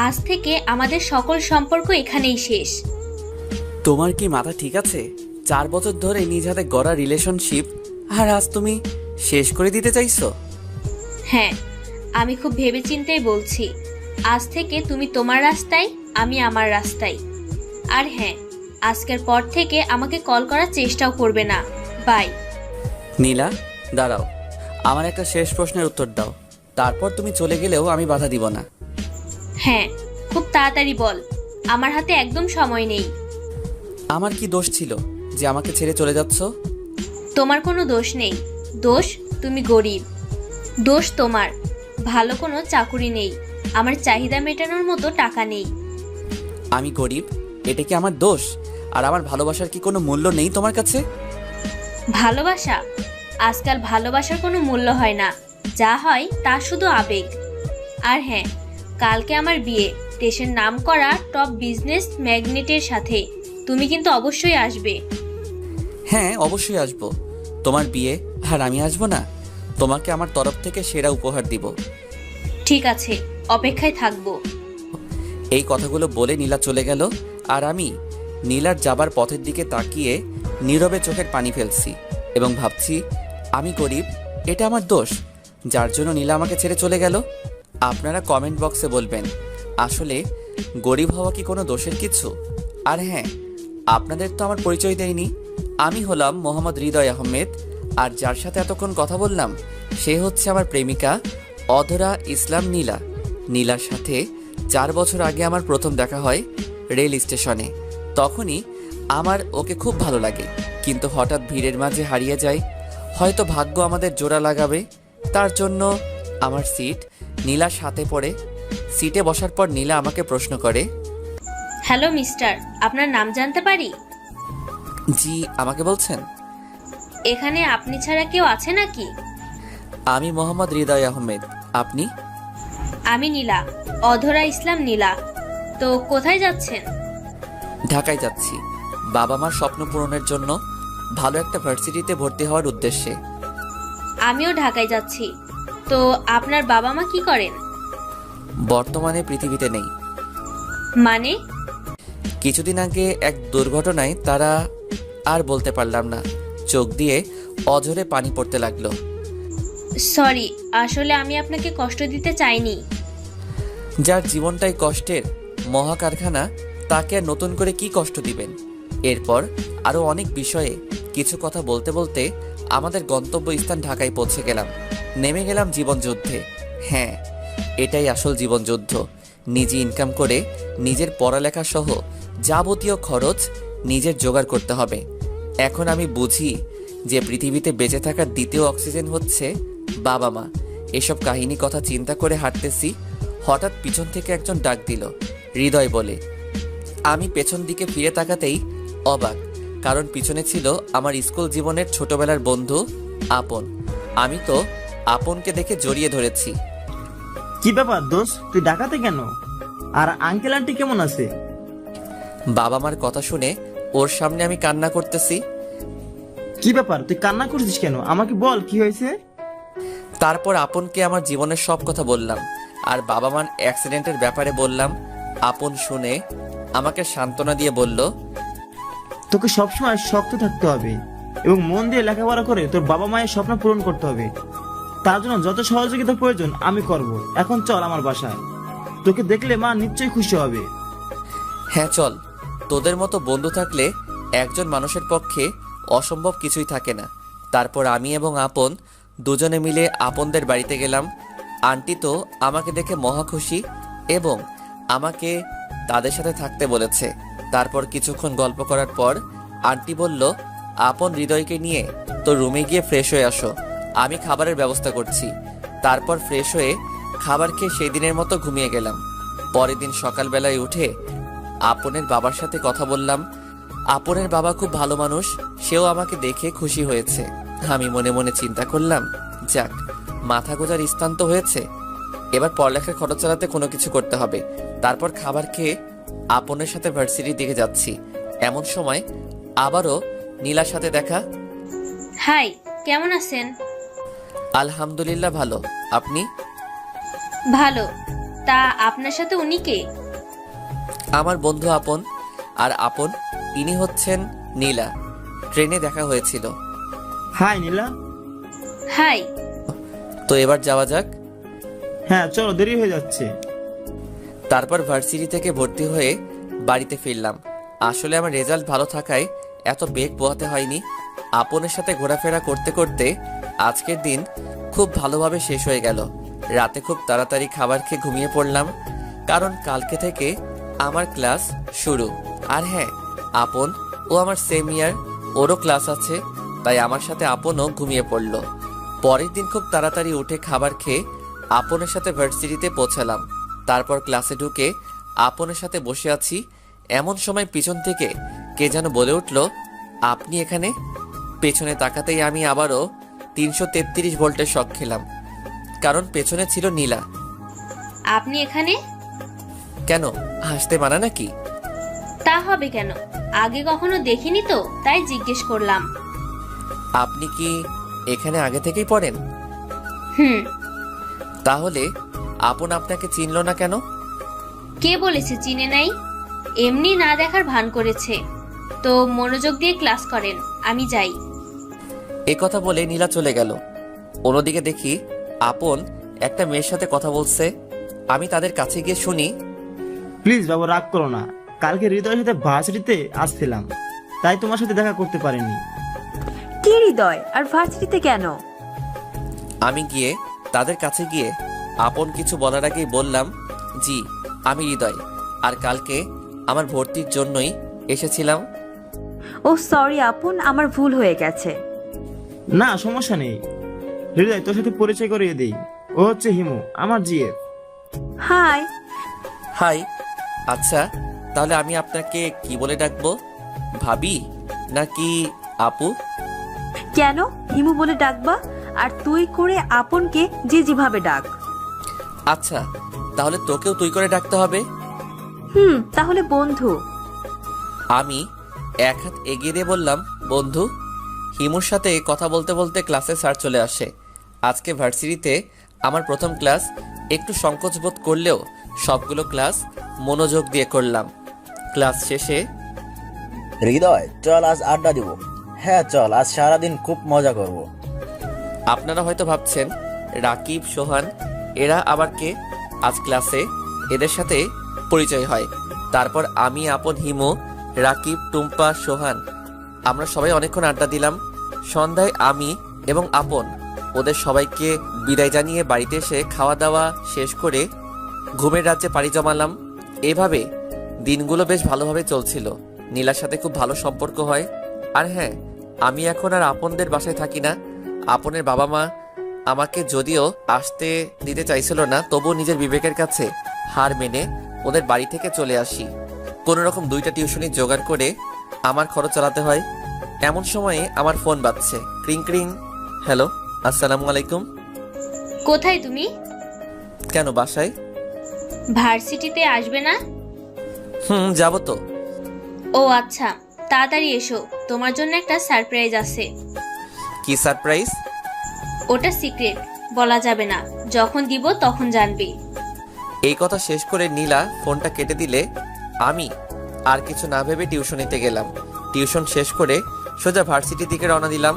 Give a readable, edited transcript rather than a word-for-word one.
আজ থেকে আমাদের সকল সম্পর্ক এখানেই শেষ। তোমার কি মাথা ঠিক আছে? 4 বছর ধরে নিজ হাতে গড়া রিলেশনশিপ আর আজ তুমি শেষ করে দিতে চাইছো? হ্যাঁ, আমি খুব ভেবেচিন্তেই বলছি। আজ থেকে তুমি তোমার রাস্তায়, আমি আমার রাস্তায়। আর হ্যাঁ, আজকের পর থেকে আমাকে কল করার চেষ্টাও করবে না। বাই। নীলা, দাঁড়াও, আমার একটা শেষ প্রশ্নের উত্তর দাও। তারপর তুমি চলে গেলেও আমি বাধা দিব না। হ্যাঁ, খুব তাড়াতাড়ি বল, আমার হাতে একদম সময় নেই। আমার কি দোষ ছিল যে আমাকে ছেড়ে চলে যাচ্ছ? তোমার কোনো দোষ নেই। দোষ তুমি গরিব। দোষ তোমার ভালো কোনো চাকুরি নেই, আমার চাহিদা মেটানোর মতো টাকা নেই। আমি গরিব, এটা কি আমার দোষ? আর আমার ভালোবাসার কি কোনো মূল্য নেই তোমার কাছে? ভালোবাসা? আজকাল ভালোবাসার কোনো মূল্য হয় না, যা হয় তা শুধু আবেগ। আর হ্যাঁ, কালকে আমার বিয়ে দেশের নামকরা টপ বিজনেস ম্যাগনেটের সাথে। তুমি কিন্তু অবশ্যই আসবে। হ্যাঁ, অবশ্যই আসবো। তোমার বিয়ে আর আমি আসবো না? তোমাকে আমার তরফ থেকে সেরা উপহার দিব। ঠিক আছে, অপেক্ষায় থাকবো। এই কথাগুলো বলে নীলা চলে গেল। আর আমি নীলার যাবার পথের দিকে তাকিয়ে নীরবে চোখের পানি ফেলছি এবং ভাবছি, আমি গরিব, এটা আমার দোষ, যার জন্য নীলা আমাকে ছেড়ে চলে গেল। আপনারা কমেন্ট বক্সে বলবেন, আসলে গরিব হওয়া কি কোনো দোষের কিছু? আর হ্যাঁ, আপনাদের তো আমার পরিচয় দেয়নি। আমি হলাম মোহাম্মদ হৃদয় আহমেদ, আর যার সাথে এতক্ষণ কথা বললাম সে হচ্ছে আমার প্রেমিকা অধরা ইসলাম নীলা। নীলার সাথে 4 বছর আগে আমার প্রথম দেখা হয় রেল স্টেশনে। তখনই আমার ওকে খুব ভালো লাগে, কিন্তু হঠাৎ ভিড়ের মাঝে হারিয়ে যায়। হয়তো ভাগ্য আমাদের জোড়া লাগাবে, তার জন্য আমার সিট নীলার সাথে পড়ে। সিটে বসার পর নীলা আমাকে প্রশ্ন করে, হ্যালো মিস্টার, আপনার নাম জানতে পারি? জি, আমাকে বলছেন? এখানে আপনি ছাড়া কেউ আছে নাকি? আমি মোহাম্মদ হৃদয় আহমেদ। আপনি? আমি নীলা, অধরা ইসলাম নীলা। তো কোথায় যাচ্ছেন? ঢাকায় যাচ্ছি, বাবা মার স্বপ্ন পূরণের জন্য, ভালো একটা ভার্সিটিতে ভর্তি হওয়ার উদ্দেশ্যে। আমিও ঢাকায় যাচ্ছি। তো আপনার বাবা মা কি করেন? বর্তমানে পৃথিবীতে নেই। মানে? কিছুদিন আগে এক দুর্ঘটনায় তারা, আর বলতে পারলাম না। চোখ দিয়ে অঝরে পানি পড়তে লাগলো। সরি, আসলে আমি আপনাকে কষ্ট দিতে চাইনি। যার জীবনটাই কষ্টের মহাকারখানা, তাকে আর নতুন করে কি কষ্ট দিবেন? এরপর আরও অনেক বিষয়ে কিছু কথা বলতে বলতে আমাদের গন্তব্যস্থান ঢাকায় পৌঁছে গেলাম। নেমে গেলাম জীবনযুদ্ধে। হ্যাঁ, এটাই আসল জীবনযুদ্ধ। নিজে ইনকাম করে নিজের পড়ালেখা সহ যাবতীয় খরচ নিজের জোগাড় করতে হবে। এখন আমি বুঝি যে পৃথিবীতে বেঁচে থাকার দ্বিতীয় অক্সিজেন হচ্ছে বাবা মা। এসব কাহিনী কথা চিন্তা করে হাঁটতেছি, হঠাৎ পিছন থেকে একজন ডাক দিল, হৃদয় বলে। আমি পেছন দিকে ফিরে তাকাতেই অবাক, কারণ পিছনে ছিল আমার স্কুল জীবনের ছোটবেলার বন্ধু আপন। আমি তো আপনকে দেখে জড়িয়ে ধরেছি। কি ব্যাপার দোস্ত, তুই ঢাকাতে কেন? আর আঙ্কেল আন্টি কেমন আছে? বাবা মার কথা শুনে ওর সামনে আমি কান্না করতেছি। কি ব্যাপার, তুই কান্না করছিস কেন? আমাকে বল, কি হয়েছে? তারপর আপনকে আমার জীবনের সব কথা বললাম, আর বাবা মার অ্যাক্সিডেন্টের ব্যাপারে বললাম। আপন শুনে আমাকে সান্ত্বনা দিয়ে বলল, তোকে সবসময় শক্ত থাকতে হবে এবং মন দিয়ে লেখাপড়া করে তোর বাবা মায়ের স্বপ্ন পূরণ করতে হবে। তার জন্য যত সহযোগিতা প্রয়োজন আমি করব। এখন চল আমার বাসায়, তোকে দেখলে মা নিশ্চয়ই খুশি হবে। হ্যাঁ চল, তোদের মতো বন্ধু থাকলে একজন মানুষের পক্ষে অসম্ভব কিছুই থাকে না। তারপর আমি এবং আপন দুজনে মিলে আপনদের বাড়িতে গেলাম। আন্টি তো আমাকে দেখে মহা খুশি এবং আমাকে তাদের সাথে থাকতে বলেছে। তারপর কিছুক্ষণ গল্প করার পর আন্টি বলল, আপন হৃদয়কে নিয়ে তো রুমে গিয়ে ফ্রেশ হয়ে আসো, আমি খাবারের ব্যবস্থা করছি। তারপর ফ্রেশ হয়ে খাবার খেয়ে সেই দিনের মতো ঘুমিয়ে গেলাম। পরের দিন সকালবেলায় উঠে আপনের বাবার সাথে কথা বললাম। আপনের বাবা খুব ভালো মানুষ, সেও আমাকে দেখে খুশি হয়েছে। আমি মনে মনে চিন্তা করলাম, যাক, মাথা গোজার স্থান তো হয়েছে, এবার পড়ালেখার খরচ চালাতে কোনো কিছু করতে হবে। তারপর খাবার খেয়ে আপনের সাথে ভার্সিটির দিকে যাচ্ছি। এমন সময় আবারও নীলার সাথে দেখা। হাই, কেমন আছেন? আলহামদুলিল্লাহ ভালো, আপনি? ভালো। তা আপনার সাথে উনি কে? আমার বন্ধু আপন। আর আপন ইনি হচ্ছেন নীলা। ট্রেনে দেখা হয়েছিল। হাই নীলা। হাই। তো এবার যাওয়া যাক। হ্যাঁ চলো, দেরি হয়ে যাচ্ছে। তারপর ভার্সিটি থেকে ভর্তি হয়ে বাড়িতে ফিরলাম। আসলে আমার রেজাল্ট ভালো থাকায় এত বেগ পোহাতে হয়নি। আপনের সাথে ঘোরাফেরা করতে করতে আজকের দিন খুব ভালোভাবে শেষ হয়ে গেল। রাতে খুব তাড়াতাড়ি খাবার খেয়ে ঘুমিয়ে পড়লাম, কারণ কালকে থেকে আমার ক্লাস শুরু। আর হ্যাঁ, আপন ও আমার সেম ইয়ার, ওরও ক্লাস আছে, তাই আমার সাথে আপনও ঘুমিয়ে পড়ল। পরের দিন খুব তাড়াতাড়ি উঠে খাবার খেয়ে আপনের সাথে ভার্সিটিতে পৌঁছালাম। তারপর ক্লাসে ঢুকে আপনের সাথে বসে আছি, এমন সময় পিছন থেকে কে যেন বলে উঠল, আপনি এখানে? পেছনে তাকাতেই আমি আবারও 333 ভোল্টের শক খেলাম, কারণ পেছনে ছিল নীলা। আপনি এখানে? কেন, হাসতে মানা নাকি? তা হবে কেন, আগে কখনো দেখিনি তো, তাই জিজ্ঞেস করলাম। আপনি কি এখানে আগে থেকেই পড়েন? হুম। তাহলে আপন আপনাকে চিনল না কেন? কে বলেছে চিনে নাই? এমনি না দেখার ভান করেছে। তো মনোযোগ দিয়ে ক্লাস করেন, আমি যাই। এ কথা বলে নীলা চলে গেল। অন্যদিকে দেখি আপন একটা মেয়ের সাথে কথা বলছে। আমি তাদের কাছে গিয়ে শুনি, প্লিজ বাবু, রাগ করো না। কালকে হৃদয়ের সাথে ভার্সিটিতে আসছিলাম, তাই তোমার সাথে দেখা করতে পারিনি। কি হৃদয়, আর ভার্সিটিতে কেন? আমি গিয়ে তাদের কাছে গিয়ে আপন কিছু বলার আগেই বললাম, জি আমি হৃদয়, আর কালকে আমার ভর্তির জন্যই এসেছিলাম। ও সরি আপন, আমার ভুল হয়ে গেছে। না সমস্যা নেই হৃদয়, তোর সাথে পরিচয় করিয়ে দেই। ও হচ্ছে হিমু, আমার জিএফ। হাই। হাই। আচ্ছা, তাহলে আমি আপনাকে কি বলে ডাকবো? ভাবি নাকি আপু? কেন হিমু বলে ডাকবা? আর তুই করে আপনকে যে যেভাবে ডাক। আচ্ছা, তাহলে তোকেও তুই করে ডাকতে হবে। তাহলে বন্ধু। আমি এক হাত এগিয়ে দিয়ে বললাম, বন্ধু। হিমুর সাথে কথা বলতে বলতে ক্লাসে স্যার চলে আসে। আজকে ভার্সিটিতে আমার প্রথম ক্লাস। একটু সংকোচ বোধ করলেও সবগুলো ক্লাস মনোযোগ দিয়ে করলাম। ক্লাস শেষে, হৃদয় চল আজ আড্ডা দিব। হ্যাঁ চল, আজ সারাদিন খুব মজা করব। আপনারা হয়তো ভাবছেন রাকিব, সোহান এরা আবার কে? আজ ক্লাসে এদের সাথে পরিচয় হয়। তারপর আমি, আপন, হিমু, রাকিব, টুম্পা, সোহান আমরা সবাই অনেকক্ষণ আড্ডা দিলাম। সন্ধ্যায় আমি এবং আপন ওদের সবাইকে বিদায় জানিয়ে বাড়িতে এসে খাওয়া দাওয়া শেষ করে ঘুমের রাজ্যে পাড়ি জমালাম। এভাবে দিনগুলো বেশ ভালোভাবে চলছিল। নীলার সাথে খুব ভালো সম্পর্ক হয়। আর হ্যাঁ, আমি এখন আর আপনদের বাসায় থাকি না। আপনের বাবা মা আমাকে যদিও আসতে দিতে চাইছিল না, তবুও নিজের বিবেকের কাছে হার মেনে ওদের বাড়ি থেকে চলে আসি। কোনো রকম 2টা টিউশনি জোগাড় করে আমার খরচ চালাতে হয়। এমন সময়ে আমার ফোন বাজছে, ক্রিং ক্রিং। হ্যালো, আসসালামু আলাইকুম। কোথায় তুমি? কেন, বাসায়। ভার্সিটিতে আসবে না? যাবো তো। ও আচ্ছা, তাড়াতাড়ি এসো, তোমার জন্য একটা সারপ্রাইজ আছে। কি সারপ্রাইজ? ওটা সিক্রেট, বলা যাবে না, যখন দিব তখন জানবি। এই কথা শেষ করে নীলা ফোনটা কেটে দিলে আমি আর কিছু না ভেবে টিউশনিতে গেলাম। টিউশন শেষ করে সোজা ভার্সিটির দিকে রওনা দিলাম।